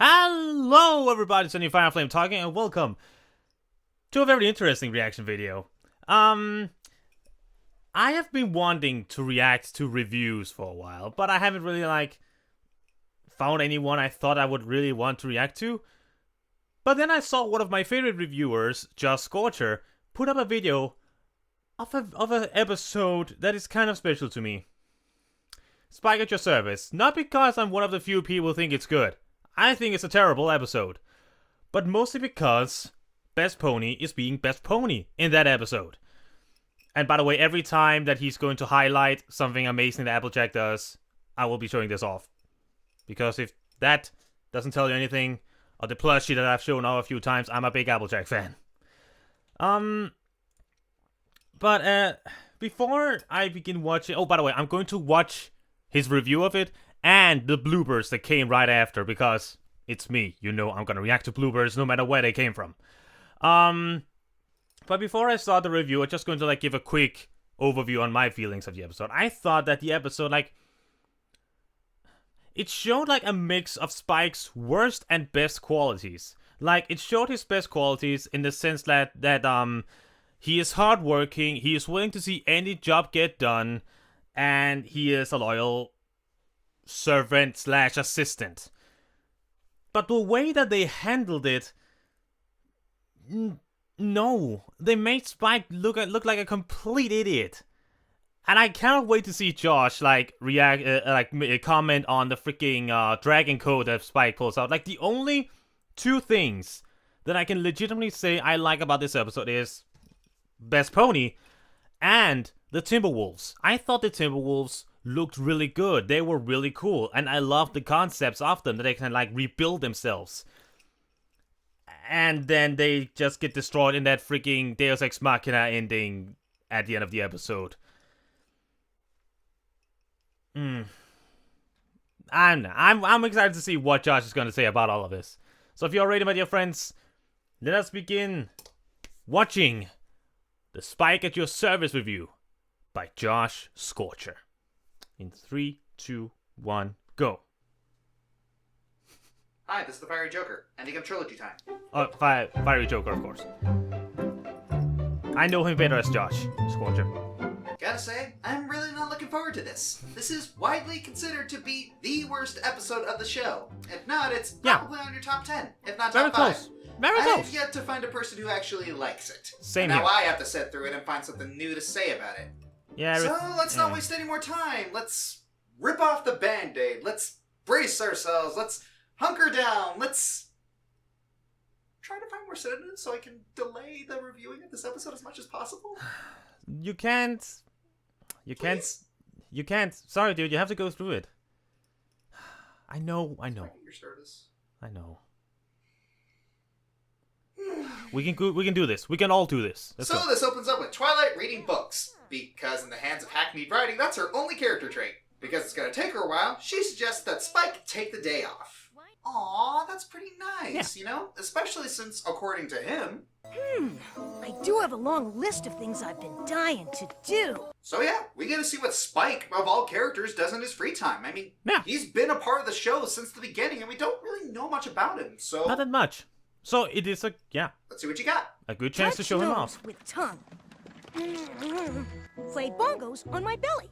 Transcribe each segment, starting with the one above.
Hello everybody, it's JohnnyFerno Flame talking, and welcome to a very interesting reaction video. I have been wanting to react to reviews for a while, but I haven't really found anyone I thought I would really want to react to. But then I saw one of my favorite reviewers, JoshScorcher, put up a video of an episode that is kind of special to me. Spike at your service. Not because I'm one of the few people who think it's good. I think it's a terrible episode. But mostly because Best Pony is being Best Pony in that episode. And by the way, every time that he's going to highlight something amazing that Applejack does, I will be showing this off. Because if that doesn't tell you anything, or the plushie that I've shown off a few times, I'm a big Applejack fan. But before I begin watching... Oh, by the way, I'm going to watch his review of it and the bloopers that came right after, because it's me. You know I'm gonna react to bloopers no matter where they came from. But before I start the review, I'm just going to give a quick overview on my feelings of the episode. I thought that the episode, it showed a mix of Spike's worst and best qualities. It showed his best qualities in the sense that he is hardworking, he is willing to see any job get done, and he is a loyal servant / assistant. But the way that they handled it, no, they made Spike look like a complete idiot. And I cannot wait to see Josh react, comment on the freaking dragon code that Spike pulls out. The only two things that I can legitimately say I like about this episode is Best Pony and the Timberwolves. I thought the Timberwolves looked really good. They were really cool, and I loved the concepts of them, that they can rebuild themselves. And then they just get destroyed in that freaking Deus Ex Machina ending at the end of the episode. I'm excited to see what Josh is going to say about all of this. So if you're ready, my dear friends, let us begin watching the Spike at Your Service review by JoshScorcher. In 3, 2, 1, go. Hi, this is the Fiery Joker, ending of Trilogy Time. Oh, Fiery Joker, of course. I know him better as Josh Scorcher. Gotta say, I'm really not looking forward to this. This is widely considered to be the worst episode of the show. If not, it's probably on your top 10, if not top 5. Close. Very close. I've yet to find a person who actually likes it. Same now here. I have to sit through it and find something new to say about it. Yeah. So let's not waste any more time. Let's rip off the Band-Aid. Let's brace ourselves. Let's hunker down. Let's try to find more synonyms so I can delay the reviewing of this episode as much as possible. You can't. Sorry, dude. You have to go through it. I know. Your service. I know. We can do this. We can all do this. Let's go. This opens up with Twilight reading books. Because in the hands of hackneyed writing, that's her only character trait. Because it's going to take her a while, she suggests that Spike take the day off. Aww, that's pretty nice, you know? Especially since, according to him... I do have a long list of things I've been dying to do. So yeah, we get to see what Spike, of all characters, does in his free time. I mean, he's been a part of the show since the beginning, and we don't really know much about him, so... Not that much. So it is Let's see what you got. A good chance to show him off. With tongue. Play bongos on my belly.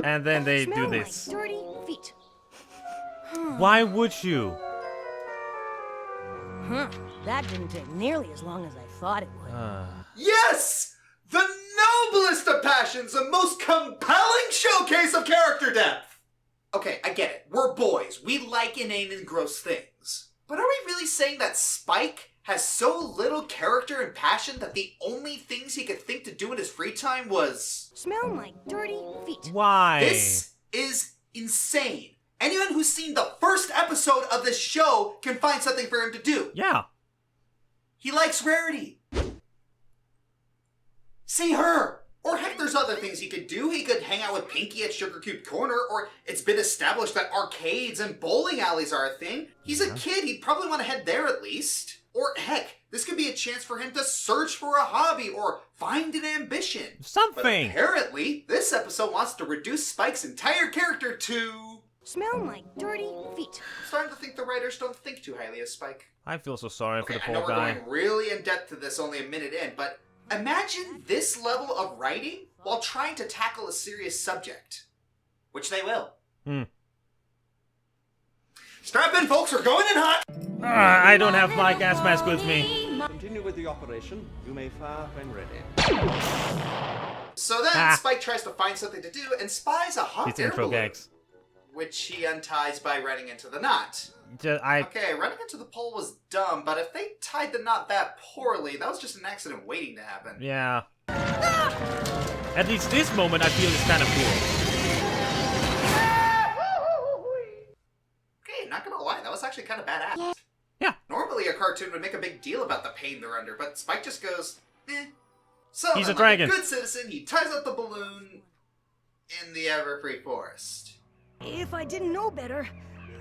And then they Smell do this. Like dirty feet. Why would you? That didn't take nearly as long as I thought it would. Yes! The noblest of passions, the most compelling showcase of character depth! Okay, I get it. We're boys. We like inane and gross things. But are we really saying that Spike has so little character and passion that the only things he could think to do in his free time was... Smell like dirty feet. Why? This is insane. Anyone who's seen the first episode of this show can find something for him to do. Yeah. He likes rarity. See her. Or heck, there's other things he could do. He could hang out with Pinky at Sugar Cube Corner, or it's been established that arcades and bowling alleys are a thing. He's a kid. He'd probably want to head there at least. Or heck, this could be a chance for him to search for a hobby or find an ambition. Something. But apparently, this episode wants to reduce Spike's entire character to... Smell like dirty feet. I'm starting to think the writers don't think too highly of Spike. I feel so sorry for the I know poor we're guy. going really in depth to this only a minute in, but imagine this level of writing while trying to tackle a serious subject. Which they will. Strap in, folks, we're going in hot! I don't have my gas mask with me. Continue with the operation. You may fire when ready. So then, Spike tries to find something to do and spies a hot It's air intro balloon, gags. which he unties by running into the knot. Okay, running into the pole was dumb, but if they tied the knot that poorly, that was just an accident waiting to happen. Yeah. At least this moment I feel is kind of cool. Okay, not gonna lie, that was actually kind of badass. Yeah. Normally a cartoon would make a big deal about the pain they're under, but Spike just goes, eh. So, He's a like dragon. a good citizen, he ties up the balloon in the Everfree Forest. If I didn't know better,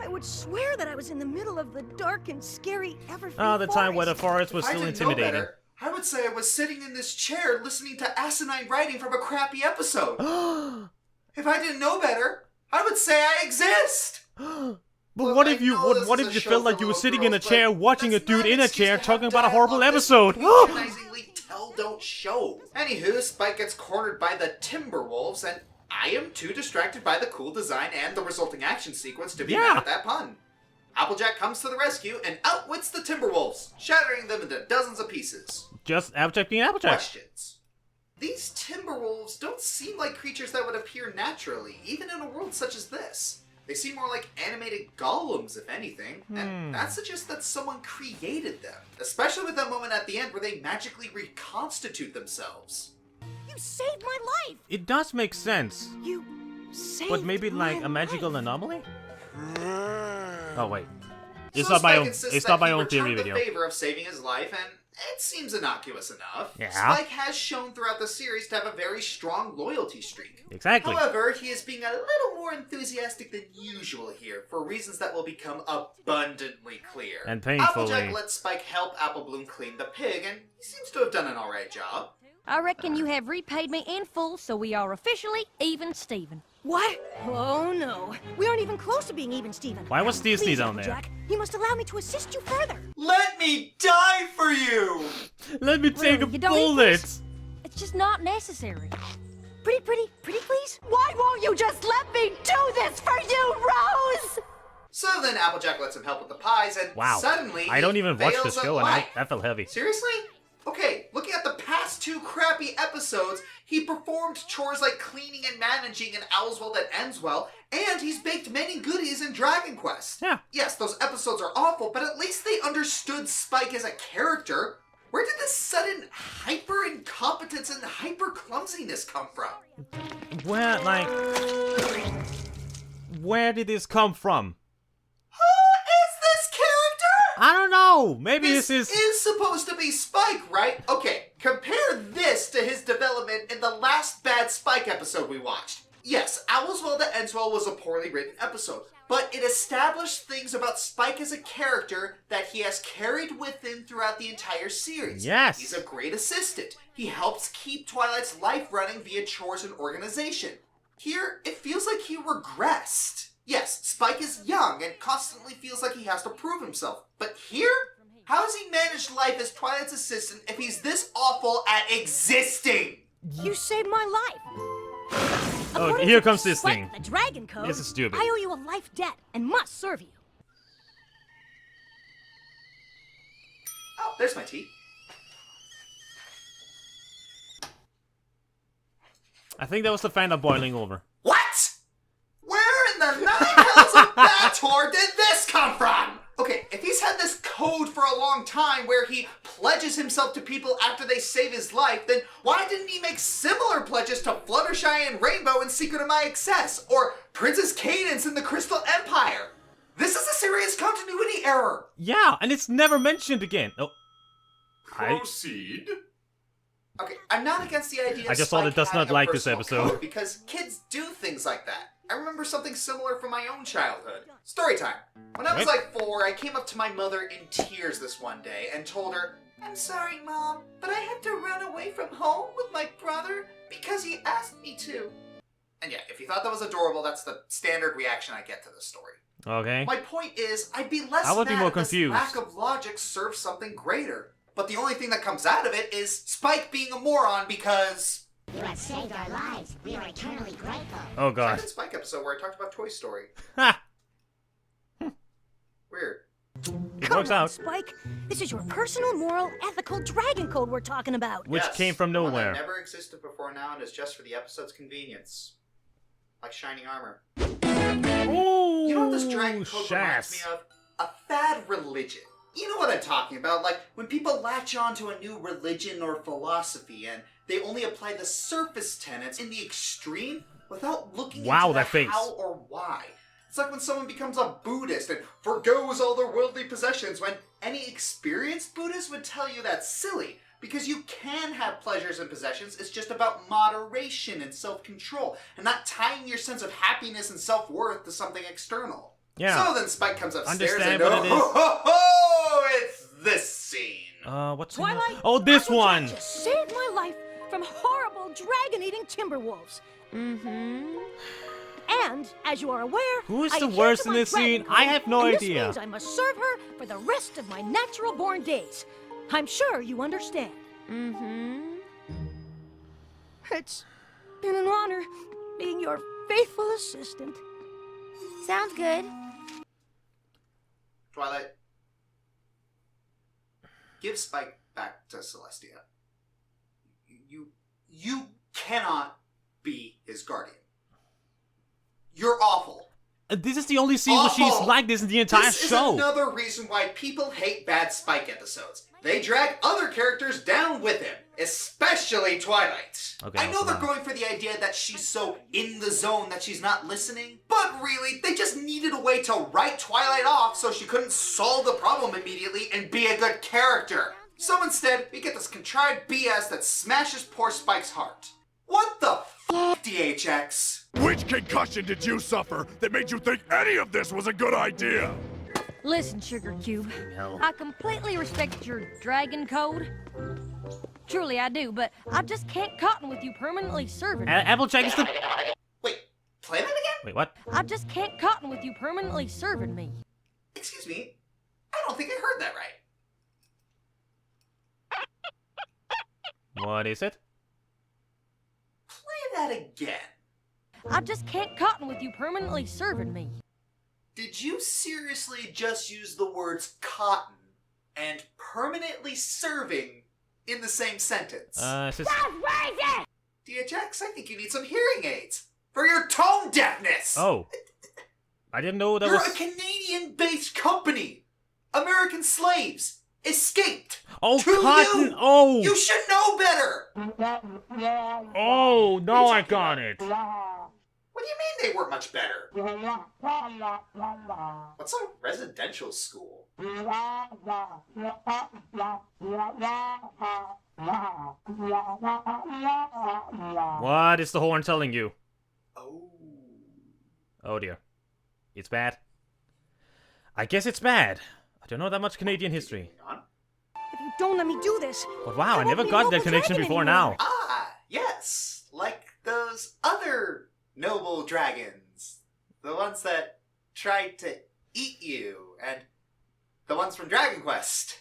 I would swear that I was in the middle of the dark and scary Everfree Oh, the time where the forest was If I still didn't know intimidating. better, I would say I was sitting in this chair listening to asinine writing from a crappy episode. If I didn't know better, I would say I exist. But Look, what I if you know this what is if a you show felt for like you were little sitting in a girls, chair but watching a that's dude not in an a excuse chair to have talking about a dialogue horrible this episode? patronizingly tell don't show. Anywho, Spike gets cornered by the Timberwolves, and I am too distracted by the cool design and the resulting action sequence to be Yeah. mad at that pun. Applejack comes to the rescue and outwits the Timberwolves, shattering them into dozens of pieces. Just Applejack being Applejack. Questions. These Timberwolves don't seem like creatures that would appear naturally, even in a world such as this. They seem more like animated golems, if anything, and that suggests that someone created them. Especially with that moment at the end where they magically reconstitute themselves. You saved my life! It does make sense. You saved But maybe like my a magical life. anomaly? Oh wait. It's So not my Spike own insists it's that not my he own theory returned video. the favor of saving his life, and it seems innocuous enough. Yeah. Spike has shown throughout the series to have a very strong loyalty streak. Exactly. However, he is being a little more enthusiastic than usual here, for reasons that will become abundantly clear. And painfully. Applejack lets Spike help Apple Bloom clean the pig, and he seems to have done an alright job. I reckon you have repaid me in full, so we are officially even Steven. What? Oh no. We aren't even close to being even, Steven. Why was Disney Please, down there? Applejack, you must allow me to assist you further. Let me die for you! Let me take a Really, you don't need bullet. this? It's just not necessary. Pretty, please? Why won't you just let me do this for you, Rose? So then Applejack lets him help with the pies, and Wow. suddenly I don't he even watch the fails at show and life. that felt heavy. Seriously? Okay, looking at the past two crappy episodes, he performed chores like cleaning and managing in Owl's Well That Ends Well, and he's baked many goodies in Dragon Quest. Yeah. Yes, those episodes are awful, but at least they understood Spike as a character. Where did this sudden hyper-incompetence and hyper-clumsiness come from? Where did this come from? Who is this character? I don't know. Maybe This this is supposed to be Spike, right? Okay, compare this to his development in the last bad Spike episode we watched. Yes, Owl's Well That Ends Well was a poorly written episode, but it established things about Spike as a character that he has carried with him throughout the entire series. Yes. He's a great assistant. He helps keep Twilight's life running via chores and organization. Here, it feels like he regressed. Yes, Spike is young and constantly feels like he has to prove himself. But here, how has he managed life as Twilight's assistant if he's this awful at existing? You saved my life. Oh, According here to comes this Spike, thing. The Dragon Code. This is stupid. I owe you a life debt and must serve you. Oh, there's my tea. I think that was the fan of boiling over. What? Where in the nine hells of Bator did this come from? Okay, if he's had this code for a long time where he pledges himself to people after they save his life, then why didn't he make similar pledges to Fluttershy and Rainbow in Secret of My Excess, or Princess Cadance in the Crystal Empire? This is a serious continuity error. Yeah, and it's never mentioned again. Oh, Proceed. Okay, I'm not against the idea of I just thought Spike it does having not a like this personal episode. code, because kids do things like that. I remember something similar from my own childhood. Story time. When I was like 4, I came up to my mother in tears this one day and told her, "I'm sorry, Mom, but I had to run away from home with my brother because he asked me to." And yeah, if you thought that was adorable, that's the standard reaction I get to this story. Okay. My point is, I'd be less I would be mad more if this confused. lack of logic serves something greater. But the only thing that comes out of it is Spike being a moron because... You have saved our lives. We are eternally grateful. Oh god. Second Spike episode where I talked about Toy Story. Ha! Weird. It Come works on, out. Spike. This is your personal, moral, ethical dragon code we're talking about. Which Yes, came from one nowhere. that never existed before now and is just for the episode's convenience. Like shining armor. Ooh, You know what this dragon code reminds me Shaz. of? A fad religion. You know what I'm talking about? Like when people latch on to a new religion or philosophy and they only apply the surface tenets in the extreme without looking Wow, into the that face. how or why. It's like when someone becomes a Buddhist and forgoes all their worldly possessions when any experienced Buddhist would tell you that's silly. Because you can have pleasures and possessions, it's just about moderation and self-control, and not tying your sense of happiness and self-worth to something external. Yeah. So then Spike comes upstairs Understand and what it is. It's this scene. What's in Twilight, the- Oh, this Applejack one! just saved my life from horrible dragon-eating Timberwolves. Mm-hmm. And, as you are aware, Who is I the adhere worst to in my this scene? dragon I code, have no and idea. This means I must serve her for the rest of my natural-born days. I'm sure you understand. Mm-hmm. It's been an honor being your faithful assistant. Sounds good. Twilight, give Spike back to Celestia. You cannot be his guardian. You're awful. This is the only scene where she's Awful. like this in the entire This show. is another reason why people hate bad Spike episodes. They drag other characters down with him, especially Twilight. Okay, I know come they're on. going for the idea that she's so in the zone that she's not listening, but really, they just needed a way to write Twilight off so she couldn't solve the problem immediately and be a good character. So instead, we get this contrived BS that smashes poor Spike's heart. What the f***, DHX? Which concussion did you suffer that made you think any of this was a good idea? Listen, Sugar Cube. Hell. I completely respect your dragon code. Truly, I do, but I just can't cotton with you permanently serving me. Applejack is the... Wait, play that again? Wait, what? I just can't cotton with you permanently serving me. Excuse me, I don't think I heard that right. What is it? Play that again. I just can't cotton with you permanently serving me. Did you seriously just use the words cotton and permanently serving in the same sentence? It's just... DHX, I think you need some hearing aids for your tone deafness. Oh. I didn't know that You're was... a Canadian-based company. American slaves escaped. Oh, to cotton! you. Oh! You should know better. Oh, now I got it. What do you mean they weren't much better? What's a residential school? What is the horn telling you? Oh. Oh dear. It's bad. I guess it's bad. I don't know that much Canadian history. Hang on. If you don't let me do this, But wow, I won't never be got Noble that connection Dragon before anymore. now. Ah, yes. Like those other noble dragons. The ones that tried to eat you, and the ones from Dragon Quest.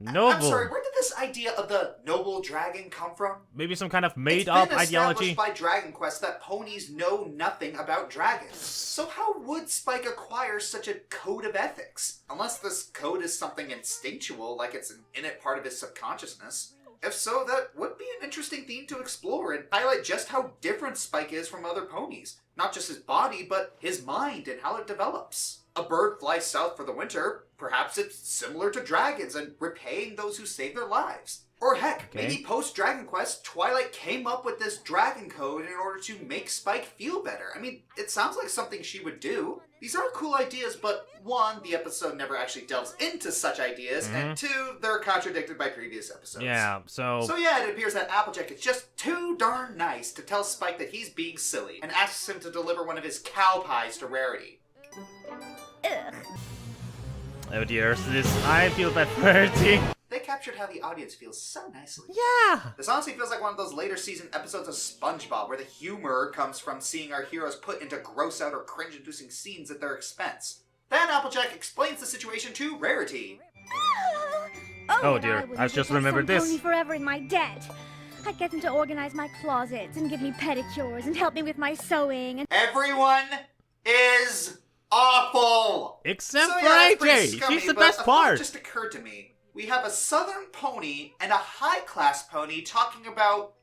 Noble. I'm sorry, where did this idea of the noble dragon come from? Maybe some kind of It's made-up been ideology. established by Dragon Quest that ponies know nothing about dragons. So how would Spike acquire such a code of ethics? Unless this code is something instinctual, like it's an innate part of his subconsciousness. If so, that would be an interesting theme to explore and highlight just how different Spike is from other ponies. Not just his body, but his mind and how it develops. A bird flies south for the winter. Perhaps it's similar to dragons and repaying those who save their lives. Or heck, Okay. maybe post-Dragon Quest, Twilight came up with this dragon code in order to make Spike feel better. I mean, it sounds like something she would do. These are cool ideas, but one, the episode never actually delves into such ideas, and two, they're contradicted by previous episodes. Yeah, so... So yeah, it appears that Applejack is just too darn nice to tell Spike that he's being silly, and asks him to deliver one of his cow pies to Rarity. ugh. Oh dear, so this... I feel bad for Rarity. They capture captured how the audience feels so nicely. Yeah. This honestly feels like one of those later season episodes of SpongeBob where the humor comes from seeing our heroes put into gross out or cringe-inducing scenes at their expense. Then Applejack explains the situation to Rarity. Oh dear, I just remembered this. Pony forever in my debt. I'd get him to organize my closets and give me pedicures and help me with my sewing and... Everyone is awful! Except So, for yeah, that's pretty AJ. scummy, She's the but best a thought part. just occurred to me. We have a southern pony and a high-class pony talking about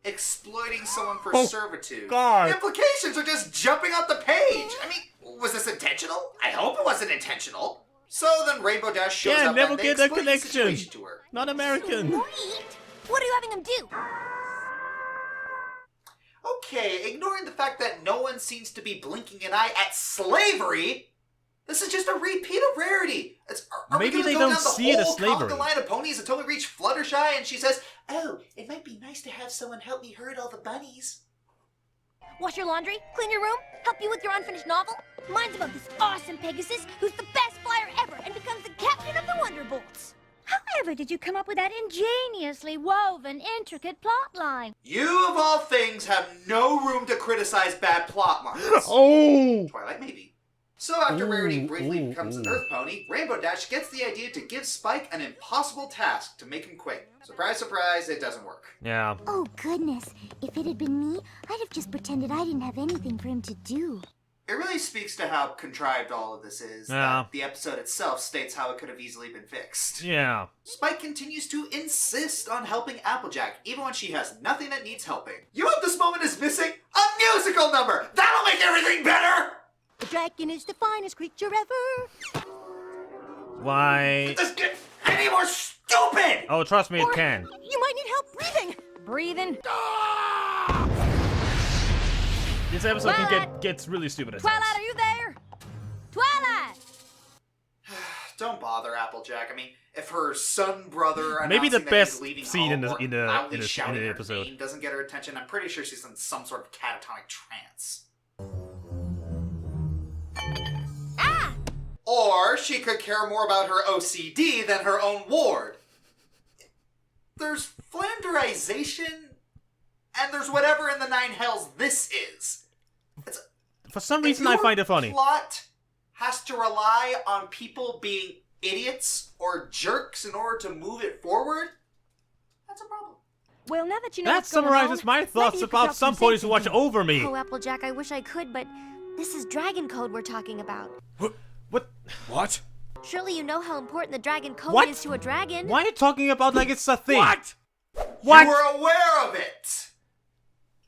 exploiting someone for servitude. God. The implications are just jumping off the page. I mean, was this intentional? I hope it wasn't intentional. So then Rainbow Dash shows up never and they get a explain the connection. situation to her. Not American. What are you having him do? Okay, ignoring the fact that no one seems to be blinking an eye at slavery, this is just a repeat of Rarity. Are Maybe we they gonna go don't down the see it as whole slavery. conga line of ponies until we reach Fluttershy and she says, "Oh, it might be nice to have someone help me herd all the bunnies." Wash your laundry? Clean your room? Help you with your unfinished novel? Mine's about this awesome Pegasus who's the best flyer ever and becomes the captain of the Wonderbolts. However did you come up with that ingeniously woven, intricate plot line? You, of all things, have no room to criticize bad plot lines. Oh. Twilight, maybe. So after Rarity briefly becomes an Earth Pony, Rainbow Dash gets the idea to give Spike an impossible task to make him quit. Surprise, surprise, it doesn't work. Yeah. Oh, goodness. If it had been me, I'd have just pretended I didn't have anything for him to do. It really speaks to how contrived all of this is. Yeah. That the episode itself states how it could have easily been fixed. Yeah. Spike continues to insist on helping Applejack, even when she has nothing that needs helping. You know what this moment is missing? A musical number! That'll make everything better! The dragon is the finest creature ever. Why? Does this get any more stupid? Oh, trust me, it can. You might need help breathing. Breathing. This episode can Twilight! gets really stupid at Twilight, times. are you there? Twilight! Don't bother, Applejack. I mean, if her son brother Maybe the announcing that best he's leaving scene in home the- or in the- loudly in the- shouting in the her episode. name doesn't get her attention, I'm pretty sure she's in some sort of catatonic trance. Or she could care more about her OCD than her own ward. There's flanderization, and there's whatever in the nine hells this is. For some If reason, I your find it funny. Plot has to rely on people being idiots or jerks in order to move it forward. That's a problem. Well, now that you know That what's going summarizes on, my maybe thoughts you could about drop some sense ponies who watch into it. over me. Oh, Applejack, I wish I could, but this is Dragon Code we're talking about. What? What? Surely you know how important the Dragon Code What? is to a dragon. Why are you talking about like it's a thing? What? What? You were aware of it!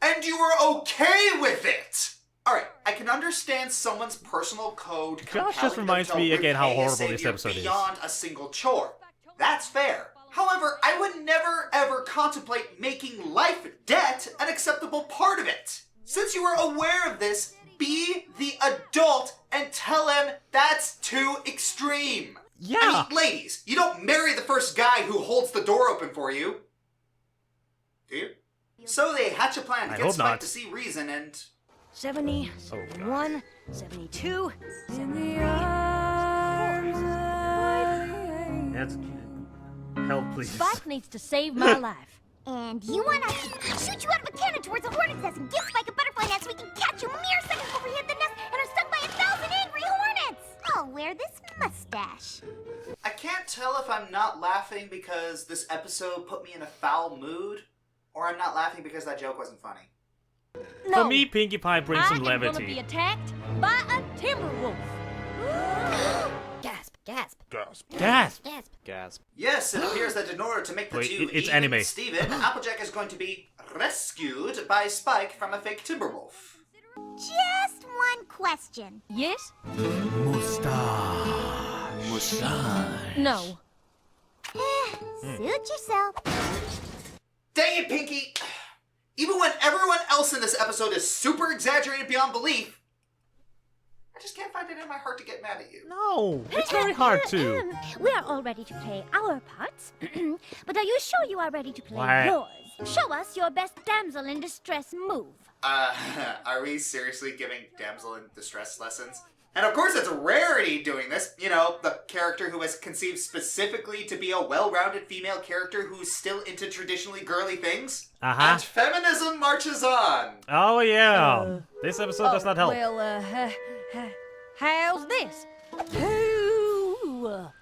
And you were okay with it! Alright, I can understand someone's personal code Josh just compelling reminds them to me again how repay a horrible this savior episode is. beyond a single chore. That's fair. However, I would never ever contemplate making life debt an acceptable part of it. Since you are aware of this, be the adult and tell him that's too extreme. Yeah. I mean, ladies, you don't marry the first guy who holds the door open for you. Do you? So they hatch a plan to I get hope Spike not. to see reason and... 70, Oh, God. 71, 72, 73. That's... Help, please. Spike needs to save my life. And you want us to shoot you out of a cannon towards the hornet's nest and give Spike a butterfly net so we can catch you mere seconds before we hit the nest and are stung by 1,000 angry hornets! I'll wear this mustache. I can't tell if I'm not laughing because this episode put me in a foul mood, or I'm not laughing because that joke wasn't funny. No, For me, Pinkie Pie brings I some am gonna be levity. attacked by a Timberwolf. Gasp, gasp, Gasp. Gasp! gasp. Gasp. Yes, it appears that in order to make the Wait, two it's even anime. Steven, Applejack is going to be rescued by Spike from a fake Timberwolf. Just one question. Yes? Mustache. No. Suit yourself. Dang it, Pinky! Even when everyone else in this episode is super exaggerated beyond belief, I just can't find it in my heart to get mad at you. No, it's very hard to. We are all ready to play our parts, but are you sure you are ready to play What? yours? Show us your best damsel in distress move. Are we seriously giving damsel in distress lessons? And of course it's Rarity doing this, you know, the character who was conceived specifically to be a well-rounded female character who's still into traditionally girly things. And feminism marches on. Oh yeah, this episode does not help. Well, how's this?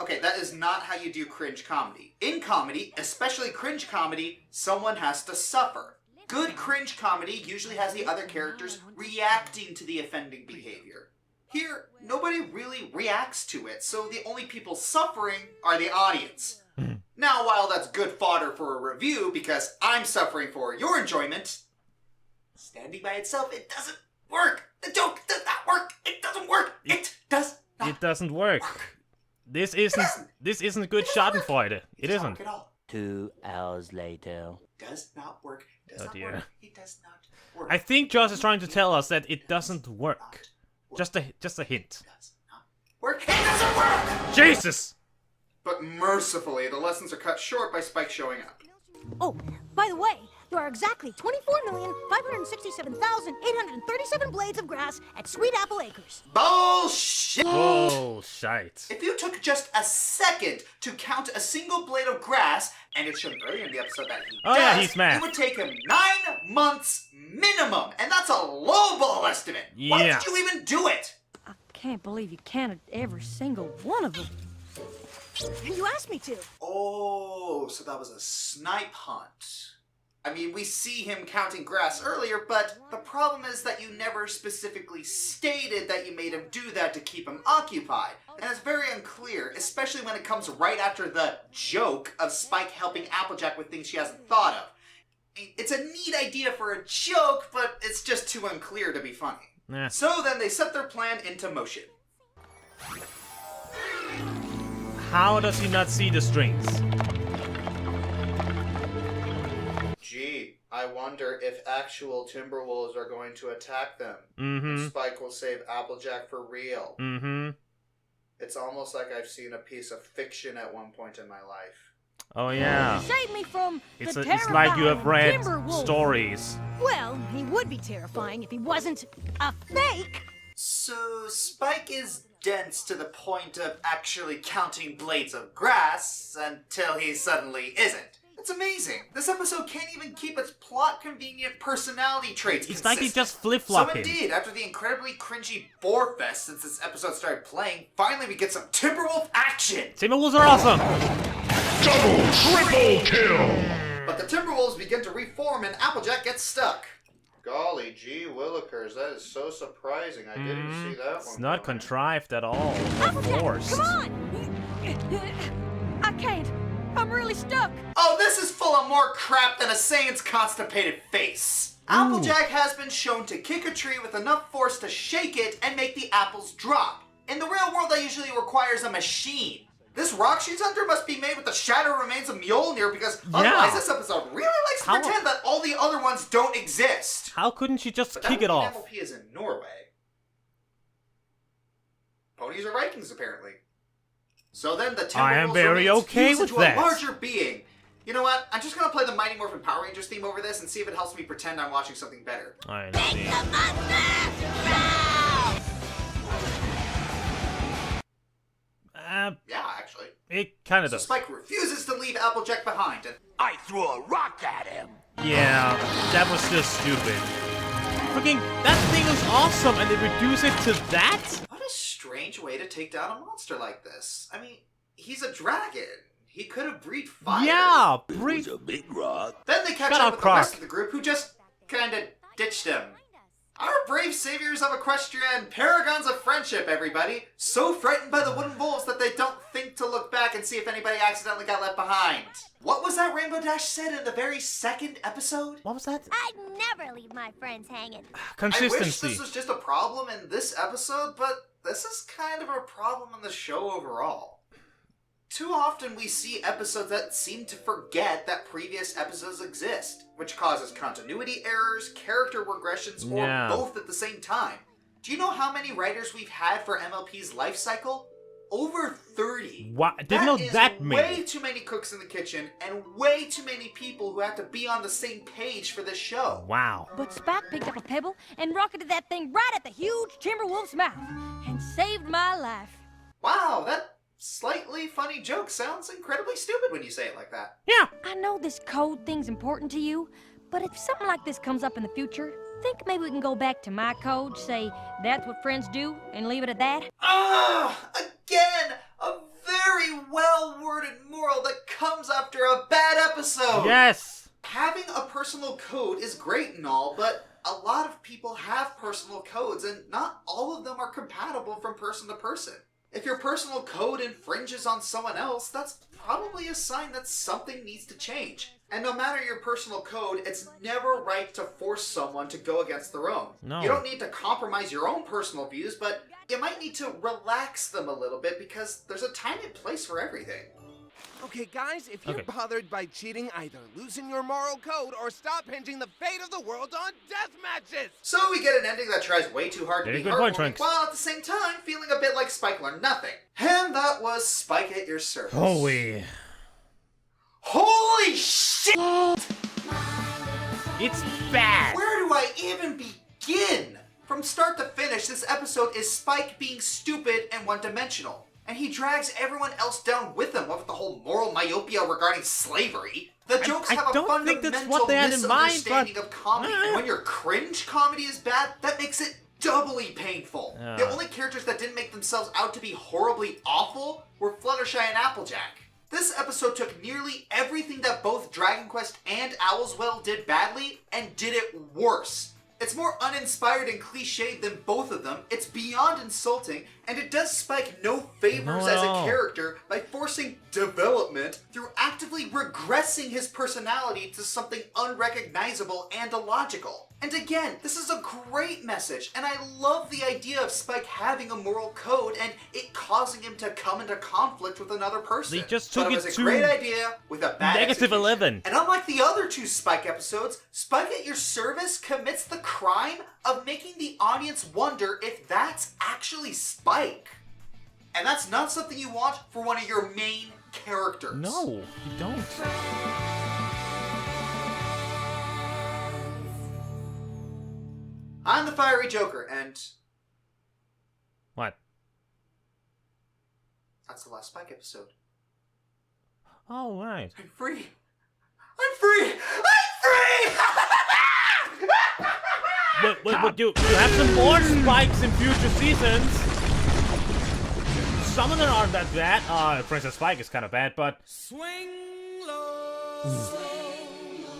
Okay, that is not how you do cringe comedy. In comedy, especially cringe comedy, someone has to suffer. Good cringe comedy usually has the other characters reacting to the offending behavior. Here, nobody really reacts to it, so the only people suffering are the audience. Now, while that's good fodder for a review because I'm suffering for your enjoyment, standing by itself, it doesn't work. The joke does not work. It doesn't work. It does not It doesn't work. This isn't good Schadenfreude. It isn't. At all. 2 hours later. Does not work. Does Oh not dear. work. It does not work. I think Josh is trying to tell us that it doesn't work. Just a hint. Does not work. It doesn't work. Jesus! But mercifully, the lessons are cut short by Spike showing up. Oh, by the way, there are exactly 24,567,837 blades of grass at Sweet Apple Acres. Bullshit! Bullshit. If you took just a second to count a single blade of grass, and it's shown earlier in the episode that he does, yeah, he's mad. it would take him 9 months minimum, and that's a lowball estimate. Why Yeah. did you even do it? I can't believe you counted every single one of them. You asked me to. Oh, so that was a snipe hunt. I mean, we see him counting grass earlier, but the problem is that you never specifically stated that you made him do that to keep him occupied. And it's very unclear, especially when it comes right after the joke of Spike helping Applejack with things she hasn't thought of. It's a neat idea for a joke, but it's just too unclear to be funny. Nah. So then they set their plan into motion. How does he not see the strings? Gee, I wonder if actual Timberwolves are going to attack them. Mm-hmm. Spike will save Applejack for real. Mm-hmm. It's almost like I've seen a piece of fiction at one point in my life. Oh yeah. Save me from It's the like you have read terrifying Timberwolves. stories. Well, he would be terrifying if he wasn't a fake. So Spike is dense to the point of actually counting blades of grass until he suddenly isn't. It's amazing. This episode can't even keep its plot-convenient personality traits It's consistent. like he just flip-flop So him. indeed, after the incredibly cringy bore fest since this episode started playing, finally we get some Timberwolf action! Timberwolves are awesome! Double, triple kill! But the Timberwolves begin to reform and Applejack gets stuck. Golly gee willikers, that is so surprising. I didn't see that It's one not coming. contrived at all. Or Applejack, forced. come on! I can't. I'm really stuck. Oh, this is full of more crap than a Saiyan's constipated face. Applejack has been shown to kick a tree with enough force to shake it and make the apples drop. In the real world, that usually requires a machine. This rock she's under must be made with the shattered remains of Mjolnir because otherwise this episode really likes to pretend that all the other ones don't exist. How couldn't she just But kick that it off? MLP is in Norway. Ponies are Vikings, apparently. So then the I am Timberwolves very remains okay fused with into that. a larger being. You know what? I'm just gonna play the Mighty Morphin Power Rangers theme over this and see if it helps me pretend I'm watching something better. I see. Yeah, actually. It kind of So does. Spike refuses to leave Applejack behind, and I threw a rock at him. Yeah, that was just stupid. Freaking, that thing is awesome, and they reduce it to that? what a strange way to take down a monster like this. I mean, he's a dragon. He could have breathed fire. Yeah, It breathe. was a big rock. Then they catch Shut up up, with the rest Croc. of the group who just kinda ditched him. Our brave saviors of Equestria and paragons of friendship, everybody. So frightened by the wooden wolves that they don't think to look back and see if anybody accidentally got left behind. What was that Rainbow Dash said in the very second episode? What was that? I'd never leave my friends hanging. I wish Consistency. this was just a problem in this episode, but this is kind of a problem in the show overall. Too often we see episodes that seem to forget that previous episodes exist, which causes continuity errors, character regressions, or Yeah. both at the same time. Do you know how many writers we've had for MLP's life cycle? over 30. What? I didn't know that many. Way too many cooks in the kitchen and way too many people who have to be on the same page for this show. Wow. But Spike picked up a pebble and rocketed that thing right at the huge Timberwolves' mouth and saved my life. Wow, that slightly funny joke sounds incredibly stupid when you say it like that. Yeah. I know this code thing's important to you, but if something like this comes up in the future, think maybe we can go back to my code, say that's what friends do, and leave it at that? Again, a very well-worded moral that comes after a bad episode. Yes. Having a personal code is great and all, but a lot of people have personal codes, and not all of them are compatible from person to person. If your personal code infringes on someone else, that's probably a sign that something needs to change. And no matter your personal code, it's never right to force someone to go against their own. No. You don't need to compromise your own personal views, but you might need to relax them a little bit because there's a time and place for everything. Okay, guys, if you're bothered by cheating, either loosen your moral code or stop hinging the fate of the world on death matches! So we get an ending that tries way too hard to Very be good point, heartwarming, Trunks. while at the same time feeling a bit like Spike learned nothing. And that was Spike at your service. Holy. Holy shit! It's bad. Where do I even begin? From start to finish, this episode is Spike being stupid and one-dimensional. And he drags everyone else down with him with the whole moral myopia regarding slavery. The jokes have a don't think that's what fundamental they had in mind, misunderstanding but- of comedy. And when your cringe comedy is bad, that makes it doubly painful. The only characters that didn't make themselves out to be horribly awful were Fluttershy and Applejack. This episode took nearly everything that both Dragon Quest and Owlswell did badly and did it worse. It's more uninspired and cliched than both of them, it's beyond insulting, and it does Spike no favors as a character by forcing development through actively regressing his personality to something unrecognizable and illogical. And again, this is a great message, and I love the idea of Spike having a moral code and it causing him to come into conflict with another person. They just But took it it was a to great idea with a bad negative execution. 11. And unlike the other two Spike episodes, Spike at Your Service commits the crime of making the audience wonder if that's actually Spike. And that's not something you want for one of your main characters. No, you don't. I'm the Fiery Joker, and What? that's the last Spike episode. Oh, right. I'm free! I'm free! I'm free! But you have some more spikes in future seasons. Some of them aren't that bad. For instance, Spike is kind of bad, but...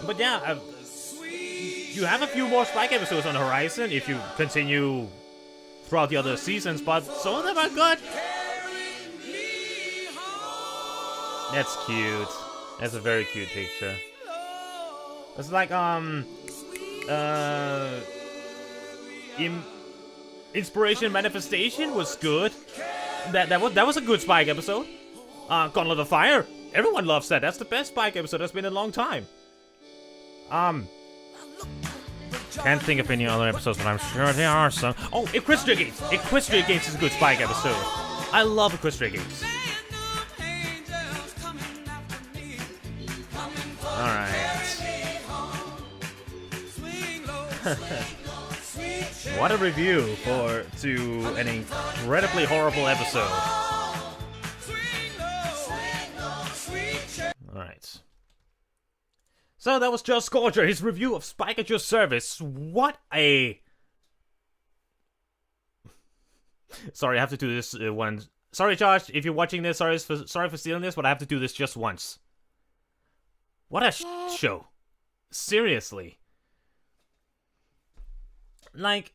But yeah, you have a few more Spike episodes on the horizon if you continue throughout the other seasons, but some of them are good. That's cute. That's a very cute picture. It's like, Inspiration Manifestation was good. That was a good Spike episode. Gauntlet of Fire. Everyone loves that. That's the best Spike episode that's been in a long time. Can't think of any other episodes, but I'm sure there are some. Oh, Equestria Games. Equestria Games is a good Spike episode. I love Equestria Games. Alright. What a review to an incredibly horrible episode. Alright. So that was JoshScorcher, his review of Spike at Your Service. What a... Sorry, I have to do this once. Sorry, Josh, if you're watching this, sorry for stealing this, but I have to do this just once. What a show. Seriously. Like...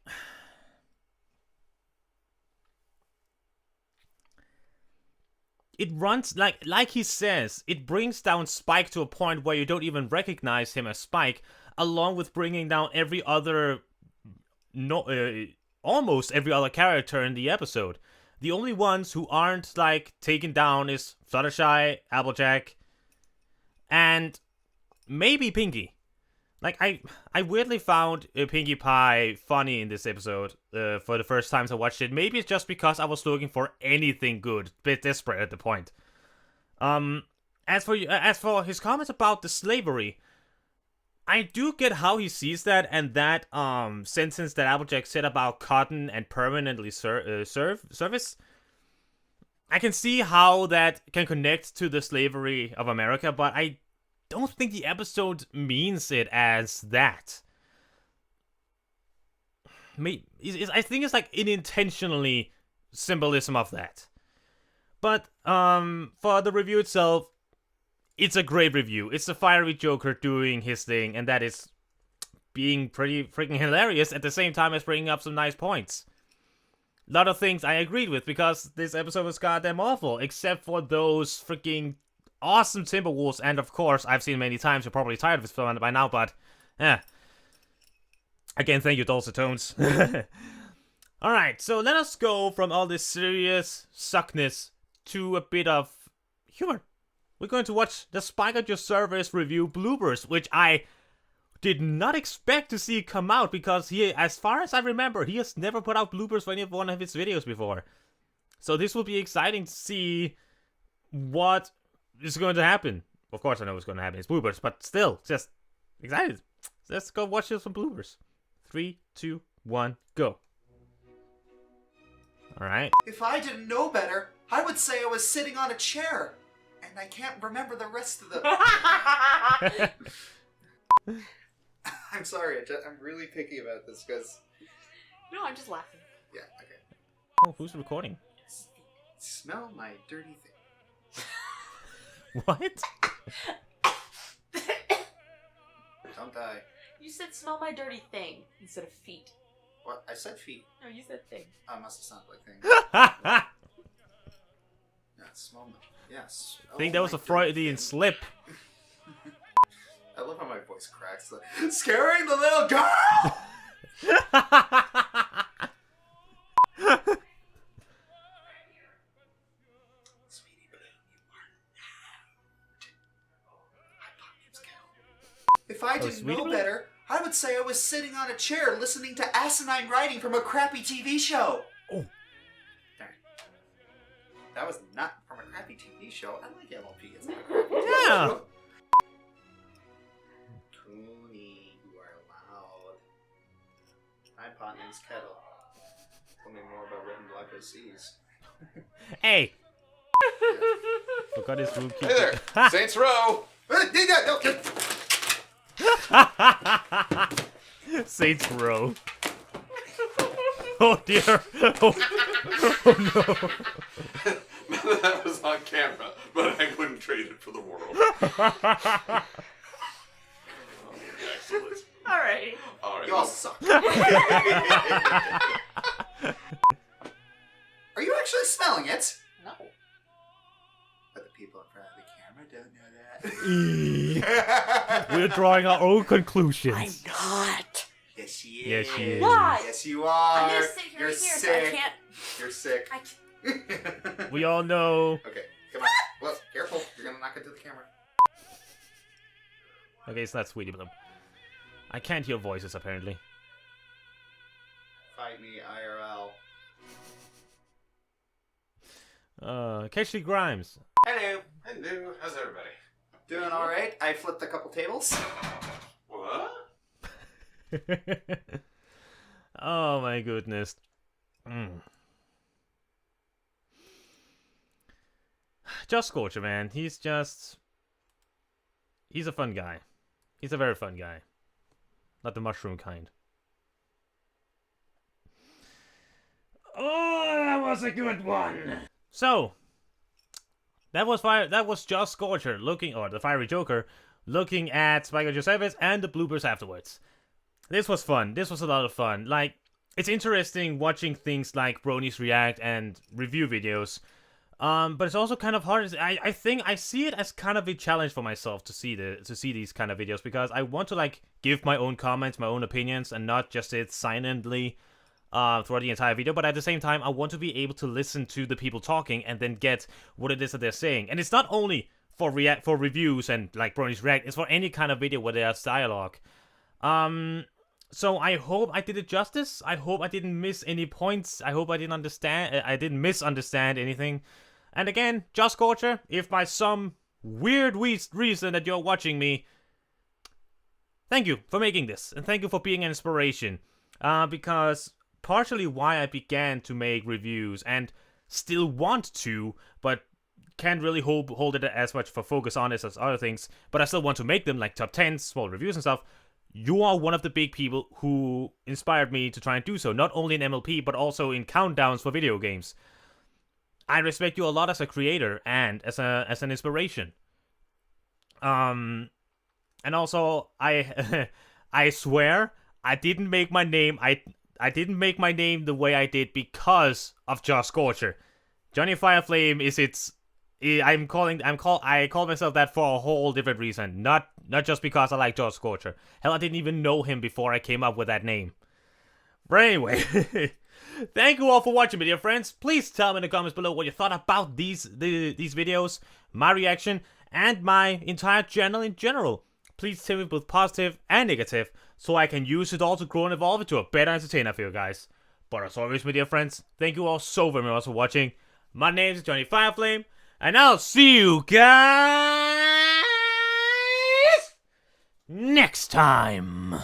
It runs, like he says, it brings down Spike to a point where you don't even recognize him as Spike, along with bringing down every other, almost every other character in the episode. The only ones who aren't, taken down is Fluttershy, Applejack, and maybe Pinky. Like, I weirdly found Pinkie Pie funny in this episode for the first times I watched it. Maybe it's just because I was looking for anything good, a bit desperate at the point. As for his comments about the slavery, I do get how he sees that, and that sentence that Applejack said about cotton and permanently service. I can see how that can connect to the slavery of America, but I don't think the episode means it as that. I think it's like unintentionally symbolism of that. But for the review itself, it's a great review. It's the fiery Joker doing his thing, and that is being pretty freaking hilarious at the same time as bringing up some nice points. A lot of things I agreed with because this episode was goddamn awful, except for those freaking awesome Timberwolves, and of course, I've seen many times, you're probably tired of this film by now, but again, thank you, dulcet tones. Alright, so let us go from all this serious suckness to a bit of humor. We're going to watch the Spike at Your Service review Bloopers, which I did not expect to see come out because he, as far as I remember, he has never put out bloopers for any of one of his videos before. So this will be exciting to see what is going to happen. Of course I know what's going to happen. It's bloopers, but still, just excited. Let's go watch some bloopers. 3, 2, 1, go. Alright. If I didn't know better, I would say I was sitting on a chair. And I can't remember the rest of them. I'm sorry, I'm really picky about this because... No, I'm just laughing. Yeah, okay. Oh, who's recording? Smell my dirty thing. What? Don't die. You said smell my dirty thing instead of feet. What? I said feet. No, you said thing. Oh, it must have sounded like thing. Yeah, smell my... Yes. I think that was a Freudian slip. I love how my voice cracks. Like, scaring the little girl! Sweetie Blue, you are loud. If I didn't know better, I would say I was sitting on a chair listening to asinine writing from a crappy TV show. Oh. Darn. That was not from a crappy TV show. I like MLP. It's not a crappy TV show. Cooney, you are loud. Hi, pot name's Kettle. Tell me more about red and black OCs. Hey! Forgot his room key. Hey there! Saints Row! Saints Row. Oh dear. Oh no. None of that was on camera, but I wouldn't trade it for the world. Excellent. Alright. You all suck. Are you actually smelling it? No. But the people in front of the camera don't know that. We're drawing our own conclusions. I'm not. Yes, she is. Yes, she is. Why? Yes, you are. I'm gonna sit here You're right here, sick. so I can't. You're sick. We all know. Okay, come on. Well, careful. You're gonna knock into the camera. Okay, it's not Sweetie Bloom. I can't hear voices, apparently. Fight me, IRL. Cashley Grimes. Hello. Hello, how's everybody? Doing alright. I flipped a couple tables. What? Oh my goodness. JoshScorcher, man. He's a fun guy. He's a very fun guy. Not the mushroom kind. Oh, that was a good one. So, that was JoshScorcher looking, or the Fiery Joker, looking at Spike at Your Service and the bloopers afterwards. This was fun. This was a lot of fun. Like, it's interesting watching things like Bronies react and review videos. But it's also kind of hard. I think I see it as kind of a challenge for myself to see these kind of videos, because I want to like give my own comments, my own opinions, and not just sit silently throughout the entire video. But at the same time, I want to be able to listen to the people talking and then get what it is that they're saying. And it's not only for reviews and like Bronies react. It's for any kind of video where there's dialogue. So I hope I did it justice. I hope I didn't miss any points. I hope I didn't misunderstand anything. And again, JoshScorcher, if by some weird reason that you're watching me, thank you for making this, and thank you for being an inspiration. Because partially why I began to make reviews, and still want to, but can't really hold it as much for focus on this as other things, but I still want to make them, like top 10s, small reviews and stuff. You are one of the big people who inspired me to try and do so, not only in MLP, but also in countdowns for video games. I respect you a lot as a creator and as an inspiration. And also, I I swear I didn't make my name. I didn't make my name the way I did because of JoshScorcher. Johnny Fireflame is its. I call myself that for a whole different reason. Not just because I like JoshScorcher. Hell, I didn't even know him before I came up with that name. But anyway, thank you all for watching, my dear friends. Please tell me in the comments below what you thought about these videos, my reaction, and my entire channel in general. Please tell me both positive and negative, so I can use it all to grow and evolve into a better entertainer for you guys. But as always, my dear friends, thank you all so very much for watching. My name is Johnny Fireflame, and I'll see you guys next time.